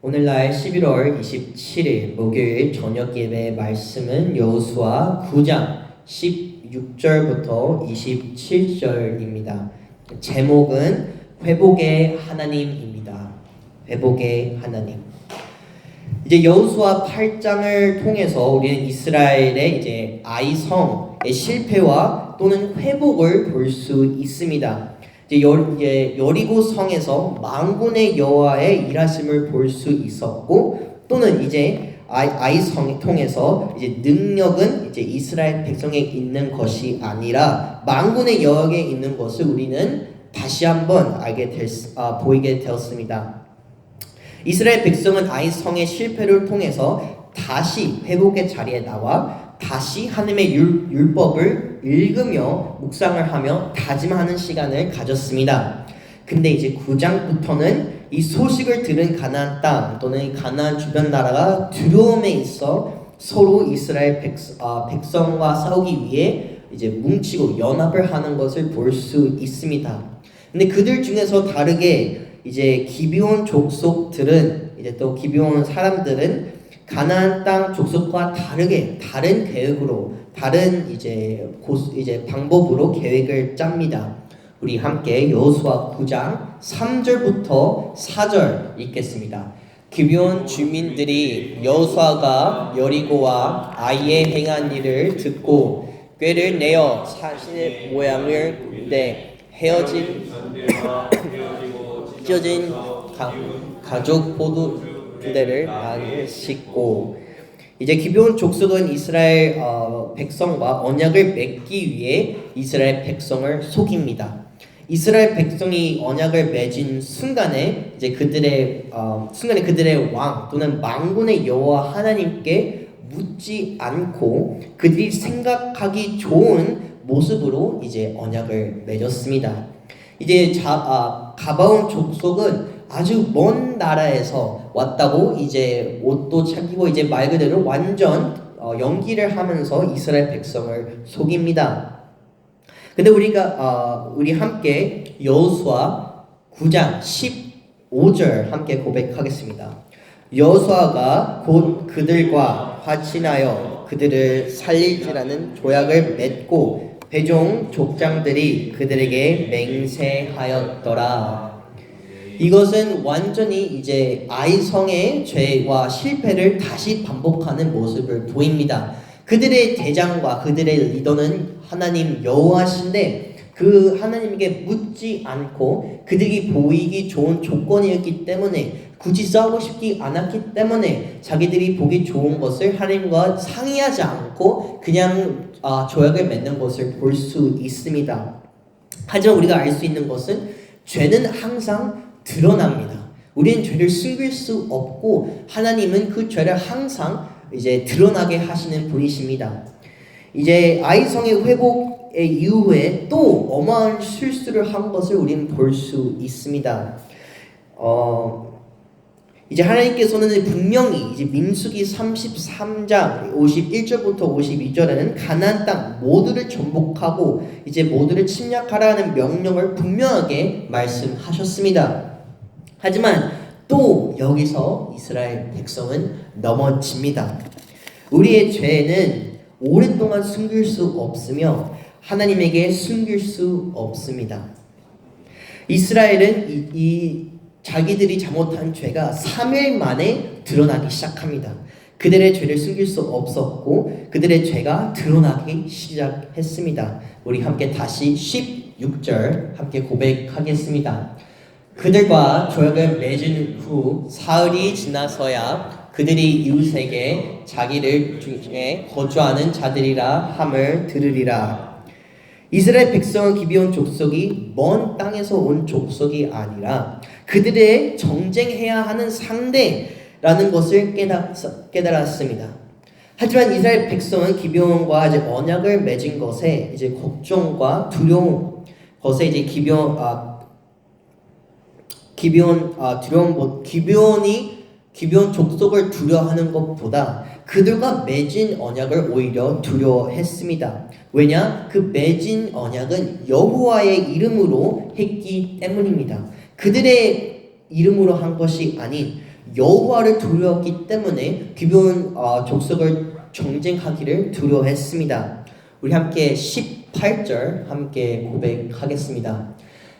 오늘날 11월 27일 목요일 저녁 예배 말씀은 여호수아 9장 16절부터 27절입니다. 제목은 회복의 하나님입니다. 회복의 하나님. 이제 여호수아 8장을 통해서 우리는 이스라엘의 이제 아이성의 실패와 또는 회복을 볼 수 있습니다. 이제 여리고 성에서 만군의 여호와의 일하심을 볼 수 있었고, 또는 이제 아이성을 통해서 이제 능력은 이제 이스라엘 백성에 있는 것이 아니라 만군의 여호와에 있는 것을 우리는 다시 한번 보이게 되었습니다. 이스라엘 백성은 아이성의 실패를 통해서 다시 회복의 자리에 나와 다시 하나님의 율법을 읽으며 묵상을 하며 다짐하는 시간을 가졌습니다. 근데 이제 9장부터는 이 소식을 들은 가나안 땅 또는 가나안 주변 나라가 두려움에 있어 서로 이스라엘 백성과 싸우기 위해 이제 뭉치고 연합을 하는 것을 볼 수 있습니다. 근데 그들 중에서 다르게 이제 기브온 족속들은 이제 또 기브온 사람들은 가나안 땅 족속과 다르게 다른 계획으로 다른 이제 방법으로 계획을 짭니다. 우리 함께 여호수아 9장 3절부터 4절 읽겠습니다. 기브온 주민들이 여호수아가 여리고와 아이에 행한 일을 듣고 꾀를 내어 자신의 모양을 찢어진 가죽 포도대를 많이 싣고, 이제 기브온 족속은 이스라엘 백성과 언약을 맺기 위해 이스라엘 백성을 속입니다. 이스라엘 백성이 언약을 맺은 순간에 이제 그들의 왕 또는 만군의 여호와 하나님께 묻지 않고 그들이 생각하기 좋은 모습으로 이제 언약을 맺었습니다. 이제 가바온 족속은 아주 먼 나라에서 왔다고 이제 옷도 차리고 이제 말 그대로 완전 연기를 하면서 이스라엘 백성을 속입니다. 근데 우리 함께 여호수아 9장 15절 함께 고백하겠습니다. 여호수아가 곧 그들과 화친하여 그들을 살릴지라는 조약을 맺고 회종 족장들이 그들에게 맹세하였더라. 이것은 완전히 이제 아이성의 죄와 실패를 다시 반복하는 모습을 보입니다. 그들의 대장과 그들의 리더는 하나님 여호와신데 그 하나님에게 묻지 않고 그들이 보이기 좋은 조건이었기 때문에 굳이 싸우고 싶지 않았기 때문에 자기들이 보기 좋은 것을 하나님과 상의하지 않고 그냥 조약을 맺는 것을 볼 수 있습니다. 하지만 우리가 알 수 있는 것은 죄는 항상 드러납니다. 우리는 죄를 숨길 수 없고 하나님은 그 죄를 항상 이제 드러나게 하시는 분이십니다. 이제 아이성의 회복의 이후에 또 어마어마한 실수를 한 것을 우리는 볼 수 있습니다. 이제 하나님께서는 분명히 이제 민수기 33장 51절부터 52절에는 가나안 땅 모두를 정복하고 이제 모두를 침략하라는 명령을 분명하게 말씀하셨습니다. 하지만 또 여기서 이스라엘 백성은 넘어집니다. 우리의 죄는 오랫동안 숨길 수 없으며 하나님에게 숨길 수 없습니다. 이스라엘은 자기들이 잘못한 죄가 3일 만에 드러나기 시작합니다. 그들의 죄를 숨길 수 없었고 그들의 죄가 드러나기 시작했습니다. 우리 함께 다시 16절 함께 고백하겠습니다. 그들과 조약을 맺은 후 사흘이 지나서야 그들이 이웃에게 자기들 중에 거주하는 자들이라 함을 들으리라. 이스라엘 백성은 기브온 족속이 먼 땅에서 온 족속이 아니라 그들의 정쟁해야 하는 상대라는 것을 깨달았습니다. 하지만 이스라엘 백성은 기브온과 이제 언약을 맺은 것에 이제 걱정과 두려움 것에 이제 기브온 족속을 두려워하는 것보다 그들과 맺은 언약을 오히려 두려워했습니다. 왜냐? 그 맺은 언약은 여호와의 이름으로 했기 때문입니다. 그들의 이름으로 한 것이 아닌 여호와를 두려웠기 때문에 기브온 족속을 정쟁하기를 두려워했습니다. 우리 함께 18절 함께 고백하겠습니다.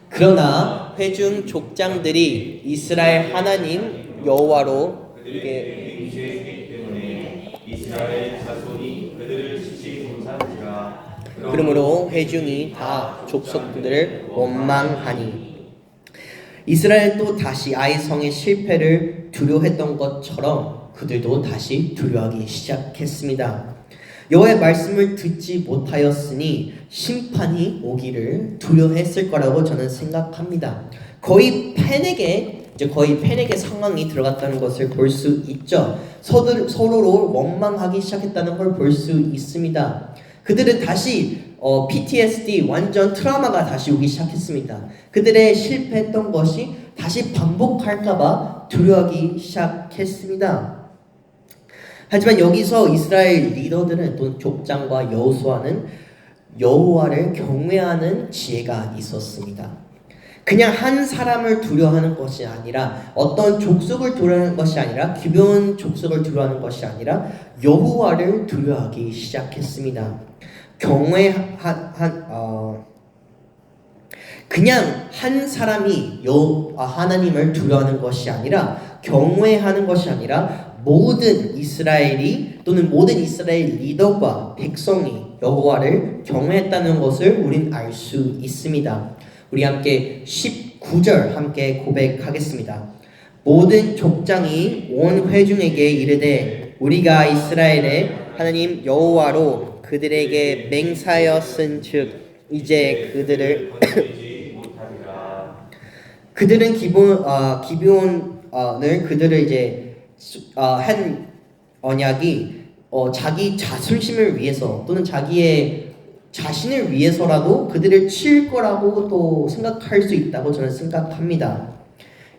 그러나 회중 족장들이 이스라엘 하나님 여호와로 이스라엘 자손이 그들을 치지 못한지라. 그러므로 회중이 다 족속들을 원망하니. 이스라엘도 다시 아이 성의 실패를 두려워했던 것처럼 그들도 다시 두려워하기 시작했습니다. 여호와의 말씀을 듣지 못하였으니 심판이 오기를 두려워했을 거라고 저는 생각합니다. 거의 패닉의 상황이 들어갔다는 것을 볼 수 있죠. 서로를 원망하기 시작했다는 걸 볼 수 있습니다. 그들은 다시 PTSD 완전 트라우마가 다시 오기 시작했습니다. 그들의 실패했던 것이 다시 반복할까봐 두려워하기 시작했습니다. 하지만 여기서 이스라엘 리더들은 또 족장과 여호수아는 여호와를 경외하는 지혜가 있었습니다. 그냥 한 사람을 두려워하는 것이 아니라 어떤 족속을 두려워하는 것이 아니라 기브온 족속을 두려워하는 것이 아니라 여호와를 두려워하기 시작했습니다. 그냥 한 사람이 하나님을 두려워하는 것이 아니라 경외하는 것이 아니라 모든 이스라엘이 또는 모든 이스라엘 리더과 백성이 여호와를 경외했다는 것을 우린 알 수 있습니다. 우리 함께 19절 함께 고백하겠습니다. 모든 족장이 온 회중에게 이르되 우리가 이스라엘의 하나님 여호와로 그들에게 맹사하였은즉 이제 그들은 기브온을 그들을 이제 한 언약이 자기 자존심을 위해서 또는 자기의 자신을 위해서라도 그들을 칠 거라고 또 생각할 수 있다고 저는 생각합니다.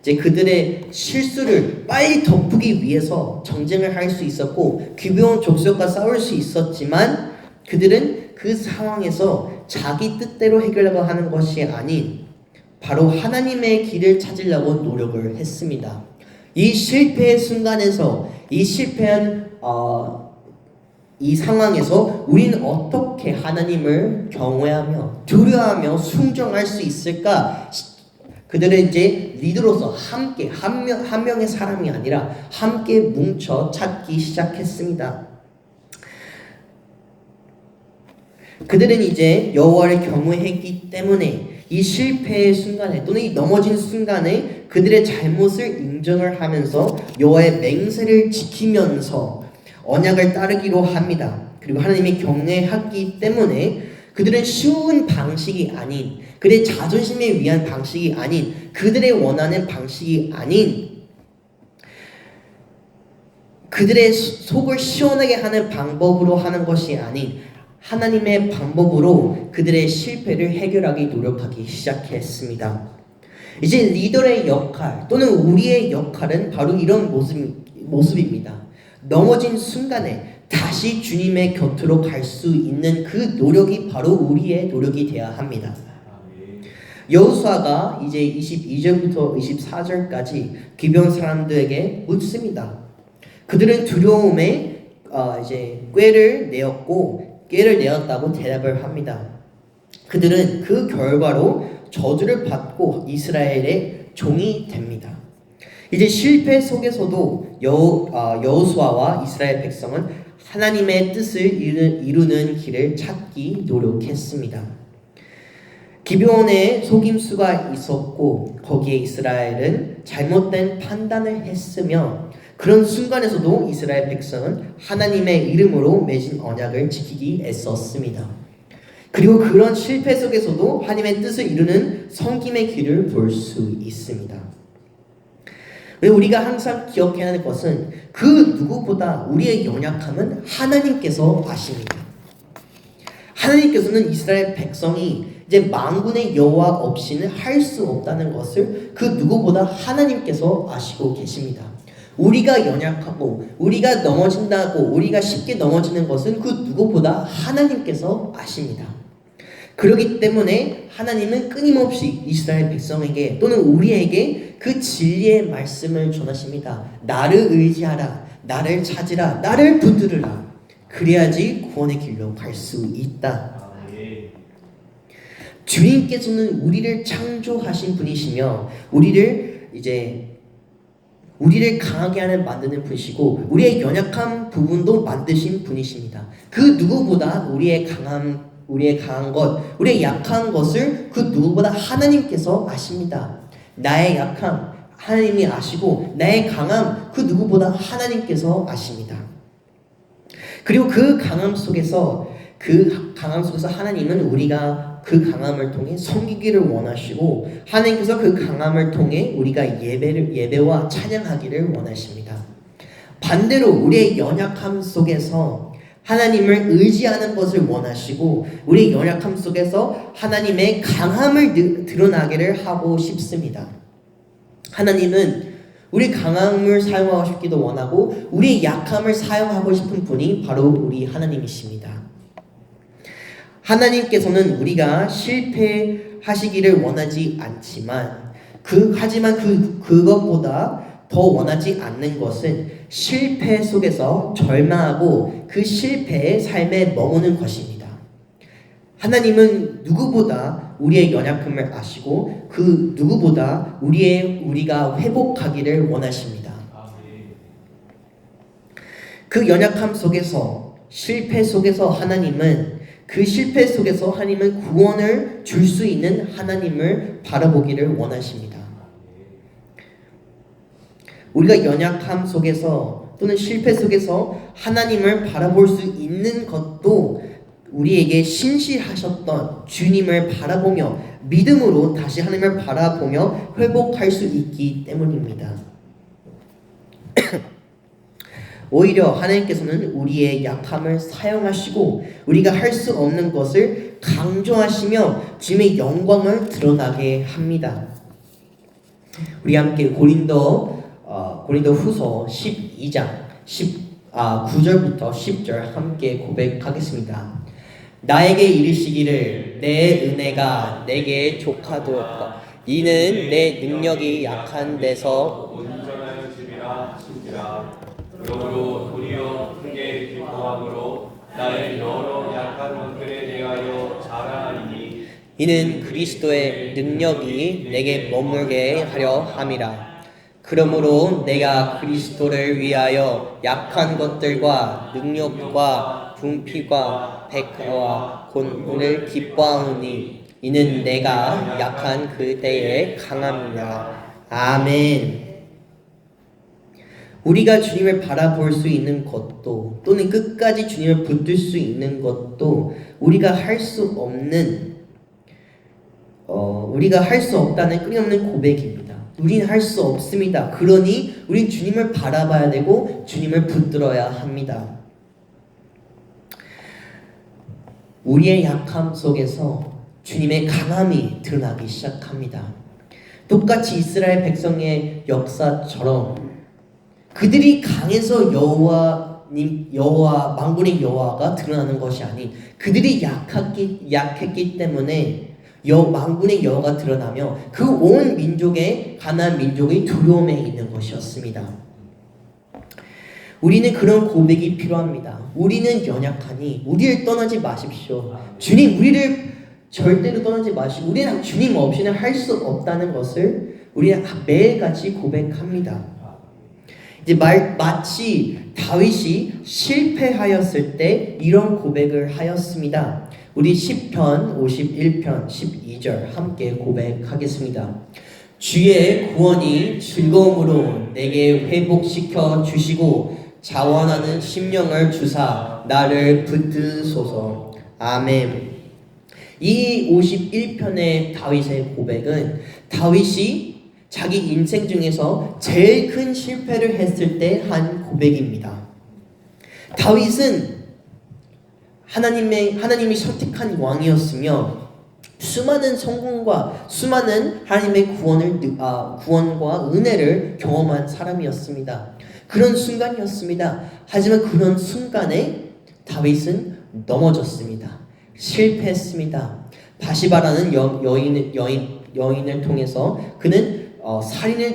이제 그들의 실수를 빨리 덮기 위해서 정쟁을 할 수 있었고 기브온 족속과 싸울 수 있었지만 그들은 그 상황에서 자기 뜻대로 해결하려고 하는 것이 아닌 바로 하나님의 길을 찾으려고 노력을 했습니다. 이 실패의 순간에서 이 실패한 이 상황에서 우리는 어떻게 하나님을 경외하며 두려워하며 순종할 수 있을까? 그들은 이제 리더로서 함께 한 명의 사람이 아니라 함께 뭉쳐 찾기 시작했습니다. 그들은 이제 여호와를 경외했기 때문에 이 실패의 순간에 또는 이 넘어진 순간에 그들의 잘못을 인정을 하면서 여호와의 맹세를 지키면서 언약을 따르기로 합니다. 그리고 하나님이 경외하기 때문에 그들은 쉬운 방식이 아닌 그들의 자존심에 위한 방식이 아닌 그들의 원하는 방식이 아닌 그들의 속을 시원하게 하는 방법으로 하는 것이 아닌 하나님의 방법으로 그들의 실패를 해결하기 노력하기 시작했습니다. 이제 리더의 역할 또는 우리의 역할은 바로 이런 모습입니다. 넘어진 순간에 다시 주님의 곁으로 갈 수 있는 그 노력이 바로 우리의 노력이 되어야 합니다. 여호수아가 이제 22절부터 24절까지 기브온 사람들에게 묻습니다. 그들은 두려움에 이제 꾀를 내었다고 대답을 합니다. 그들은 그 결과로 저주를 받고 이스라엘의 종이 됩니다. 이제 실패 속에서도 여호수아와 이스라엘 백성은 하나님의 뜻을 이루는 길을 찾기 노력했습니다. 기브온에 속임수가 있었고 거기에 이스라엘은 잘못된 판단을 했으며 그런 순간에서도 이스라엘 백성은 하나님의 이름으로 맺은 언약을 지키기 애썼습니다. 그리고 그런 실패 속에서도 하나님의 뜻을 이루는 섬김의 길을 볼 수 있습니다. 우리가 항상 기억해야 하는 것은 그 누구보다 우리의 연약함은 하나님께서 아십니다. 하나님께서는 이스라엘 백성이 이제 만군의 여호와 없이는 할 수 없다는 것을 그 누구보다 하나님께서 아시고 계십니다. 우리가 연약하고 우리가 넘어진다고 우리가 쉽게 넘어지는 것은 그 누구보다 하나님께서 아십니다. 그렇기 때문에 하나님은 끊임없이 이스라엘 백성에게 또는 우리에게 그 진리의 말씀을 전하십니다. 나를 의지하라, 나를 찾으라, 나를 붙들으라. 그래야지 구원의 길로 갈 수 있다. 주님께서는 우리를 창조하신 분이시며 우리를 강하게 만드는 분이시고 우리의 연약한 부분도 만드신 분이십니다. 그 누구보다 우리의 강한 것, 우리의 약한 것을 그 누구보다 하나님께서 아십니다. 나의 약함 하나님이 아시고 나의 강함 그 누구보다 하나님께서 아십니다. 그리고 그 강함 속에서 하나님은 우리가 그 강함을 통해 섬기기를 원하시고 하나님께서 그 강함을 통해 우리가 예배와 찬양하기를 원하십니다. 반대로 우리의 연약함 속에서 하나님을 의지하는 것을 원하시고 우리의 연약함 속에서 하나님의 강함을 드러나기를 하고 싶습니다. 하나님은 우리 강함을 사용하고 싶기도 원하고 우리의 약함을 사용하고 싶은 분이 바로 우리 하나님이십니다. 하나님께서는 우리가 실패하시기를 원하지 않지만 하지만 그것보다 더 원하지 않는 것은 실패 속에서 절망하고 그 실패의 삶에 머무는 것입니다. 하나님은 누구보다 우리의 연약함을 아시고 그 누구보다 우리가 회복하기를 원하십니다. 그 연약함 속에서 실패 속에서 하나님은 구원을 줄 수 있는 하나님을 바라보기를 원하십니다. 우리가 연약함 속에서 또는 실패 속에서 하나님을 바라볼 수 있는 것도 우리에게 신실하셨던 주님을 바라보며 믿음으로 다시 하나님을 바라보며 회복할 수 있기 때문입니다. 오히려 하나님께서는 우리의 약함을 사용하시고 우리가 할 수 없는 것을 강조하시며 주님의 영광을 드러나게 합니다. 우리 함께 고린도 후서 12장 9절부터 10절 함께 고백하겠습니다. 나에게 이르시기를 내 은혜가 내게 족하도다. 이는 내 능력이 약한 데서 온전하여 주리라 하신지라. 그러므로 도리어 크게 기뻐함으로 나의 여러 약한 것들에 대하여 자랑하리니 이는 그리스도의 능력이 내게 머물게 하려 함이라. 그러므로 내가 그리스도를 위하여 약한 것들과 능력과 궁핍과 백화와 곤고를 기뻐하오니 이는 내가 약한 그때에 강함이라. 아멘. 우리가 주님을 바라볼 수 있는 것도 또는 끝까지 주님을 붙들 수 있는 것도 우리가 할 수 없다는 끊임없는 고백입니다. 우리는 할 수 없습니다. 그러니 우린 주님을 바라봐야 되고 주님을 붙들어야 합니다. 우리의 약함 속에서 주님의 강함이 드러나기 시작합니다. 똑같이 이스라엘 백성의 역사처럼 그들이 강해서 여호와 만군의 여호와가 드러나는 것이 아닌 그들이 약했기 때문에 만군의 여호와가 드러나며 그 온 민족의 가나안 민족의 두려움에 있는 것이었습니다. 우리는 그런 고백이 필요합니다. 우리는 연약하니 우리를 떠나지 마십시오. 주님 우리를 절대로 떠나지 마시고 우리는 주님 없이는 할 수 없다는 것을 우리는 매일같이 고백합니다. 이제 마치 다윗이 실패하였을 때 이런 고백을 하였습니다. 우리 시편 51편 12절 함께 고백하겠습니다. 주의 구원이 즐거움으로 내게 회복시켜 주시고 자원하는 심령을 주사 나를 붙드소서. 아멘. 이 51편의 다윗의 고백은 다윗이 자기 인생 중에서 제일 큰 실패를 했을 때 한 고백입니다. 다윗은 하나님이 선택한 왕이었으며 수많은 성공과 수많은 하나님의 구원과 은혜를 경험한 사람이었습니다. 그런 순간이었습니다. 하지만 그런 순간에 다윗은 넘어졌습니다. 실패했습니다. 바시바라는 여인을 통해서 그는 살인을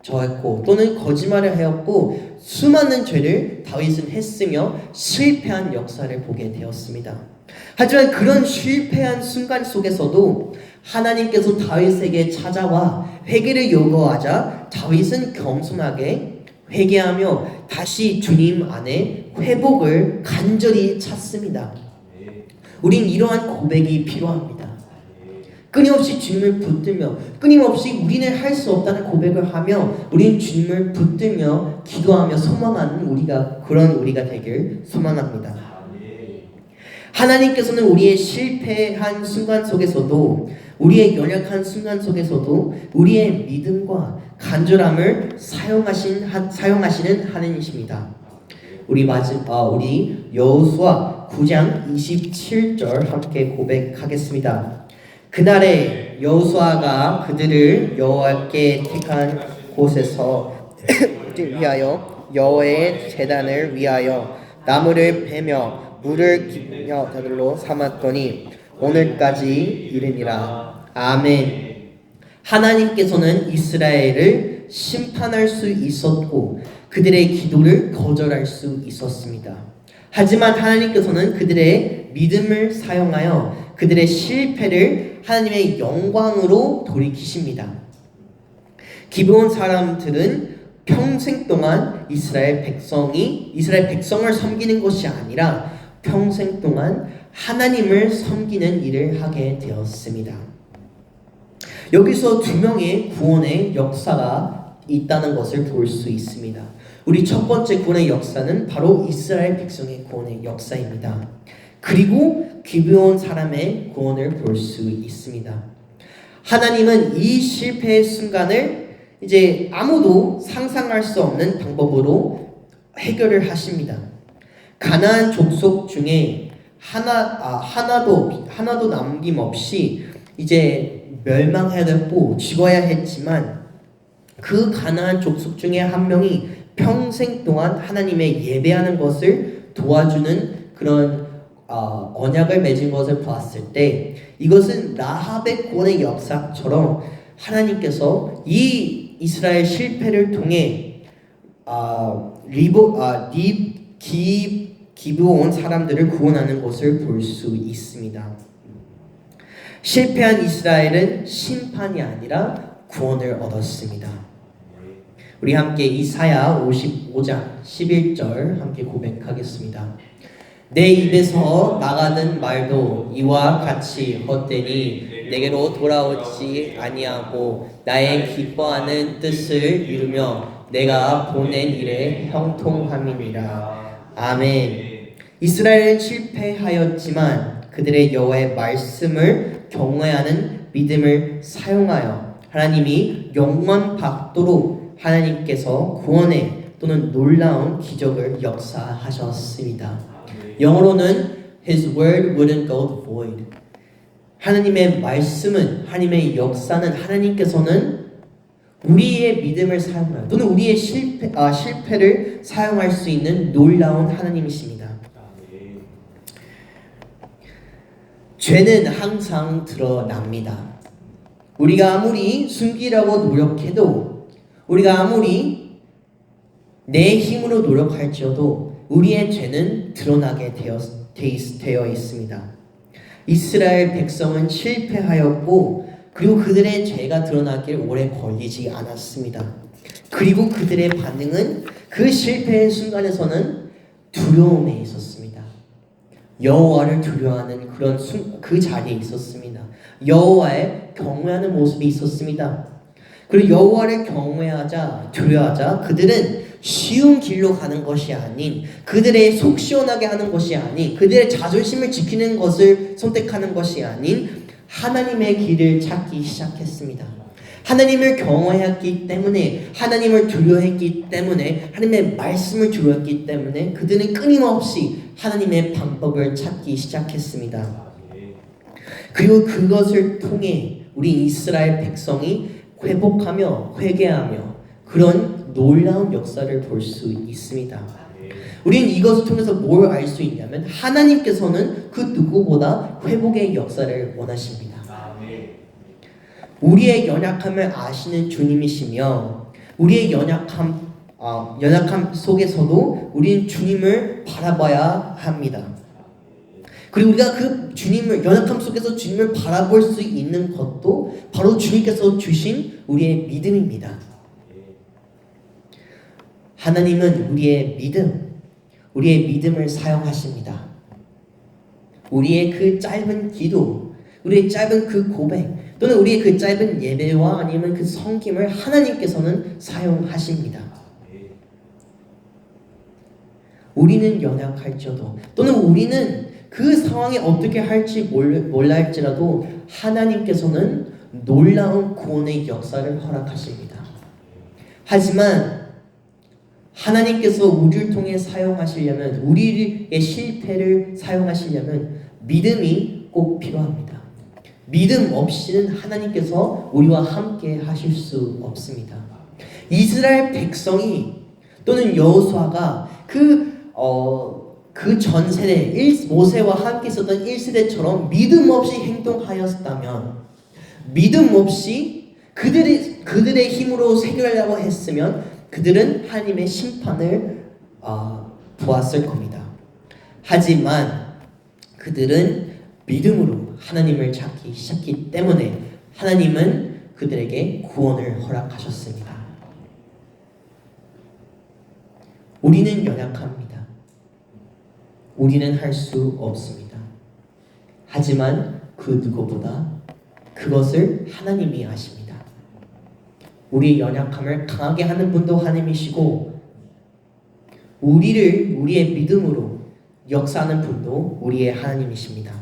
저했고 또는 거짓말을 하였고 수많은 죄를 다윗은 했으며 실패한 역사를 보게 되었습니다. 하지만 그런 실패한 순간 속에서도 하나님께서 다윗에게 찾아와 회개를 요구하자 다윗은 겸손하게 회개하며 다시 주님 안에 회복을 간절히 찾습니다. 우린 이러한 고백이 필요합니다. 끊임없이 주님을 붙들며 끊임없이 우리는 할 수 없다는 고백을 하며 우리는 주님을 붙들며 기도하며 소망하는 우리가 되길 소망합니다. 하나님께서는 우리의 실패한 순간 속에서도 우리의 연약한 순간 속에서도 우리의 믿음과 간절함을 사용하시는 하나님이십니다. 우리 여호수아 9장 27절 함께 고백하겠습니다. 그날에 여호수아가 그들을 여호와께 택한 곳에서 위하여 여호와의 제단을 위하여 나무를 베며 물을 기념자들로 삼았더니 오늘까지 이르니라. 아멘. 하나님께서는 이스라엘을 심판할 수 있었고 그들의 기도를 거절할 수 있었습니다. 하지만 하나님께서는 그들의 믿음을 사용하여 그들의 실패를 하나님의 영광으로 돌이키십니다. 기브온 사람들은 평생 동안 이스라엘 백성을 섬기는 것이 아니라 평생 동안 하나님을 섬기는 일을 하게 되었습니다. 여기서 두 명의 구원의 역사가 있다는 것을 볼 수 있습니다. 우리 첫 번째 구원의 역사는 바로 이스라엘 백성의 구원의 역사입니다. 그리고 기브온 사람의 구원을 볼 수 있습니다. 하나님은 이 실패의 순간을 이제 아무도 상상할 수 없는 방법으로 해결을 하십니다. 가나안 족속 중에 하나도 남김없이 이제 멸망해야 됐고 죽어야 했지만 그 가나안 족속 중에 한 명이 평생 동안 하나님의 예배하는 것을 도와주는 그런 언약을 맺은 것을 보았을 때 이것은 라합의 구원의 역사처럼 하나님께서 이 이스라엘 실패를 통해 기브온 사람들을 구원하는 것을 볼 수 있습니다. 실패한 이스라엘은 심판이 아니라 구원을 얻었습니다. 우리 함께 이사야 55장 11절 함께 고백하겠습니다. 내 입에서 나가는 말도 이와 같이 헛되니 내게로 돌아오지 아니하고 나의 기뻐하는 뜻을 이루며 내가 보낸 일에 형통함이니라. 아멘. 이스라엘은 실패하였지만 그들의 여호와의 말씀을 경외하는 믿음을 사용하여 하나님이 영원 받도록 하나님께서 구원의 또는 놀라운 기적을 역사하셨습니다. 영어로는 His word wouldn't go void. 하나님의 말씀은, 하나님의 역사는 하나님께서는 우리의 믿음을 사용하여 또는 우리의 실패를 사용할 수 있는 놀라운 하나님이십니다. 죄는 항상 드러납니다. 우리가 아무리 숨기려고 노력해도 우리가 아무리 내 힘으로 노력할지어도 우리의 죄는 드러나게 되어 있습니다. 이스라엘 백성은 실패하였고 그리고 그들의 죄가 드러나길 오래 걸리지 않았습니다. 그리고 그들의 반응은 그 실패의 순간에서는 두려움에 있었습니다. 여호와를 두려워하는 그 자리에 있었습니다. 여호와의 경외하는 모습이 있었습니다. 그리고 여호와를 두려워하자 그들은 쉬운 길로 가는 것이 아닌 그들의 속 시원하게 하는 것이 아닌 그들의 자존심을 지키는 것을 선택하는 것이 아닌 하나님의 길을 찾기 시작했습니다. 하나님을 경외했기 때문에 하나님을 두려워했기 때문에 하나님의 말씀을 두려워했기 때문에 그들은 끊임없이 하나님의 방법을 찾기 시작했습니다. 그리고 그것을 통해 우리 이스라엘 백성이 회복하며 회개하며 그런 놀라운 역사를 볼 수 있습니다. 우리는 이것을 통해서 뭘 알 수 있냐면 하나님께서는 그 누구보다 회복의 역사를 원하십니다. 우리의 연약함을 아시는 주님이시며 우리의 연약함 속에서도 우리는 주님을 바라봐야 합니다. 그리고 우리가 그 주님을 연약함 속에서 주님을 바라볼 수 있는 것도 바로 주님께서 주신 우리의 믿음입니다. 하나님은 우리의 믿음을 사용하십니다. 우리의 그 짧은 기도, 우리의 짧은 그 고백, 또는 우리의 그 짧은 예배와 아니면 그 섬김을 하나님께서는 사용하십니다. 우리는 연약할지라도 또는 우리는 그 상황에 어떻게 할지 몰라 할지라도 하나님께서는 놀라운 구원의 역사를 허락하십니다. 하지만 하나님께서 우리를 통해 사용하시려면, 우리의 실패를 사용하시려면 믿음이 꼭 필요합니다. 믿음 없이는 하나님께서 우리와 함께 하실 수 없습니다. 이스라엘 백성이 또는 여호수아가 그 전 세대 모세와 함께 있었던 1세대처럼 믿음 없이 행동하였다면, 믿음 없이 그들의 힘으로 해결하려고 했으면 그들은 하나님의 심판을 보았을 겁니다. 하지만 그들은 믿음으로 하나님을 찾기 시작했기 때문에 하나님은 그들에게 구원을 허락하셨습니다. 우리는 연약합니다. 우리는 할 수 없습니다. 하지만 그 누구보다 그것을 하나님이 아십니다. 우리의 연약함을 강하게 하는 분도 하나님이시고 우리의 믿음으로 역사하는 분도 우리의 하나님이십니다.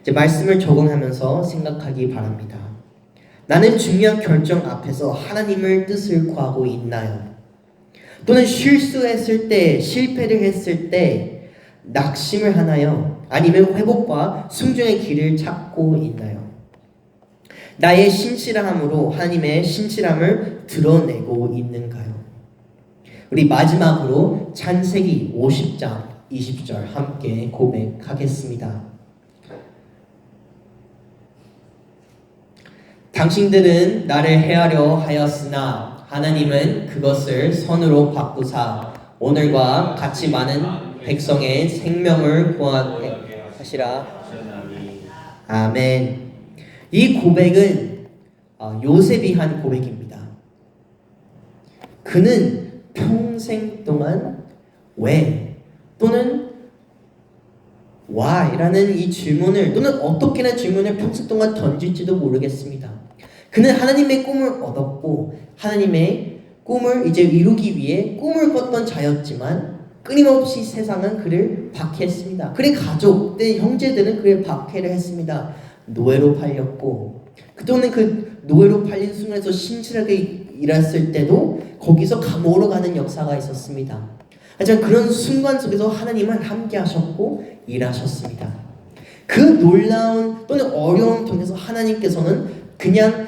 이제 말씀을 적용하면서 생각하기 바랍니다. 나는 중요한 결정 앞에서 하나님의 뜻을 구하고 있나요? 또는 실수했을 때, 실패를 했을 때 낙심을 하나요? 아니면 회복과 순종의 길을 찾고 있나요? 나의 신실함으로 하나님의 신실함을 드러내고 있는가요? 우리 마지막으로 창세기 50장 20절 함께 고백하겠습니다. 당신들은 나를 해하려 하였으나 하나님은 그것을 선으로 바꾸사 오늘과 같이 많은 백성의 생명을 구하게 하시라. 아멘. 이 고백은 요셉이 한 고백입니다. 그는 평생 동안 왜 또는 why라는 이 질문을 또는 어떻게나 질문을 평생 동안 던질지도 모르겠습니다. 그는 하나님의 꿈을 얻었고 하나님의 꿈을 이제 이루기 위해 꿈을 꿨던 자였지만 끊임없이 세상은 그를 박해했습니다. 그의 가족, 그의 형제들은 그를 박해를 했습니다. 노예로 팔렸고 또는 그 노예로 팔린 순간에서 신실하게 일했을 때도 거기서 감옥으로 가는 역사가 있었습니다. 하지만 그런 순간 속에서 하나님은 함께 하셨고 일하셨습니다. 그 놀라운 또는 어려움 통해서 하나님께서는 그냥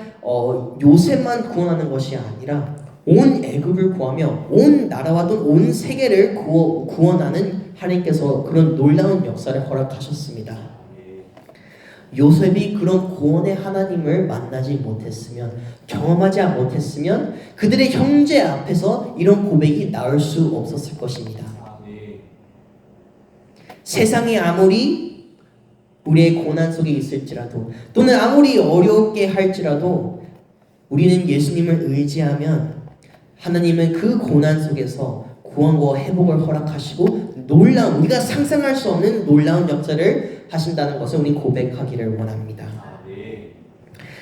요셉만 구원하는 것이 아니라 온 애굽을 구하며 온 나라와 또 온 세계를 구원하는 하나님께서 그런 놀라운 역사를 허락하셨습니다. 요셉이 그런 구원의 하나님을 만나지 못했으면, 경험하지 못했으면 그들의 형제 앞에서 이런 고백이 나올 수 없었을 것입니다. 세상이 아무리 우리의 고난 속에 있을지라도 또는 아무리 어렵게 할지라도 우리는 예수님을 의지하면 하나님은 그 고난 속에서 구원과 회복을 허락하시고 놀라운, 우리가 상상할 수 없는 놀라운 역사를 하신다는 것을 우리 고백하기를 원합니다.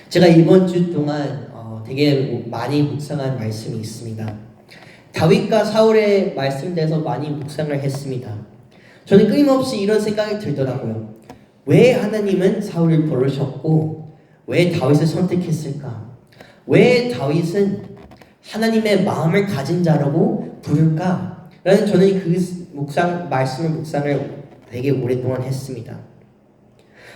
제가 이번 주 동안 되게 많이 묵상한 말씀이 있습니다. 다윗과 사울의 말씀에 대해서 많이 묵상을 했습니다. 저는 끊임없이 이런 생각이 들더라고요. 왜 하나님은 사울을 부르셨고 왜 다윗을 선택했을까? 왜 다윗은 하나님의 마음을 가진 자라고 부를까? 라는 저는 그 묵상을 되게 오랫동안 했습니다.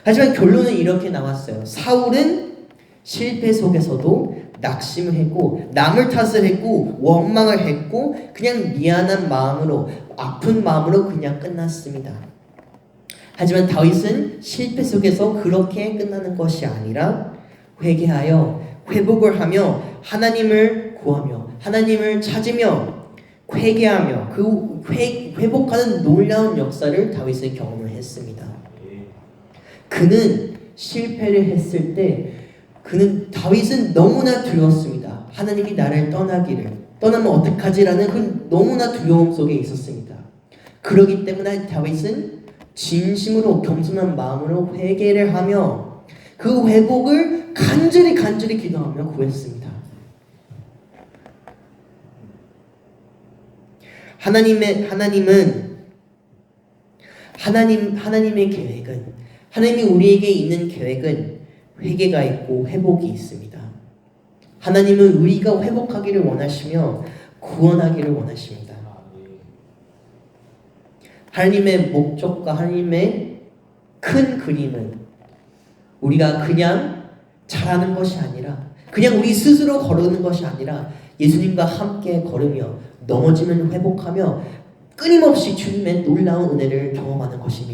하지만 결론은 이렇게 나왔어요. 사울은 실패 속에서도 낙심을 했고 남을 탓을 했고 원망을 했고 그냥 미안한 마음으로 아픈 마음으로 그냥 끝났습니다. 하지만 다윗은 실패 속에서 그렇게 끝나는 것이 아니라 회개하여 회복을 하며 하나님을 구하며 하나님을 찾으며 회개하며 그 회복하는 놀라운 역사를 다윗은 경험을 했습니다. 그는 실패를 했을 때 다윗은 너무나 두려웠습니다. 하나님이 나를 떠나면 어떡하지라는 그 너무나 두려움 속에 있었습니다. 그렇기 때문에 다윗은 진심으로 겸손한 마음으로 회개를 하며 그 회복을 간절히 기도하며 구했습니다. 하나님의 계획은, 하나님이 우리에게 있는 계획은 회개가 있고 회복이 있습니다. 하나님은 우리가 회복하기를 원하시며 구원하기를 원하십니다. 하나님의 목적과 하나님의 큰 그림은 우리가 그냥 잘하는 것이 아니라, 그냥 우리 스스로 거르는 것이 아니라 예수님과 함께 걸으며 넘어지면 회복하며 끊임없이 주님의 놀라운 은혜를 경험하는 것입니다.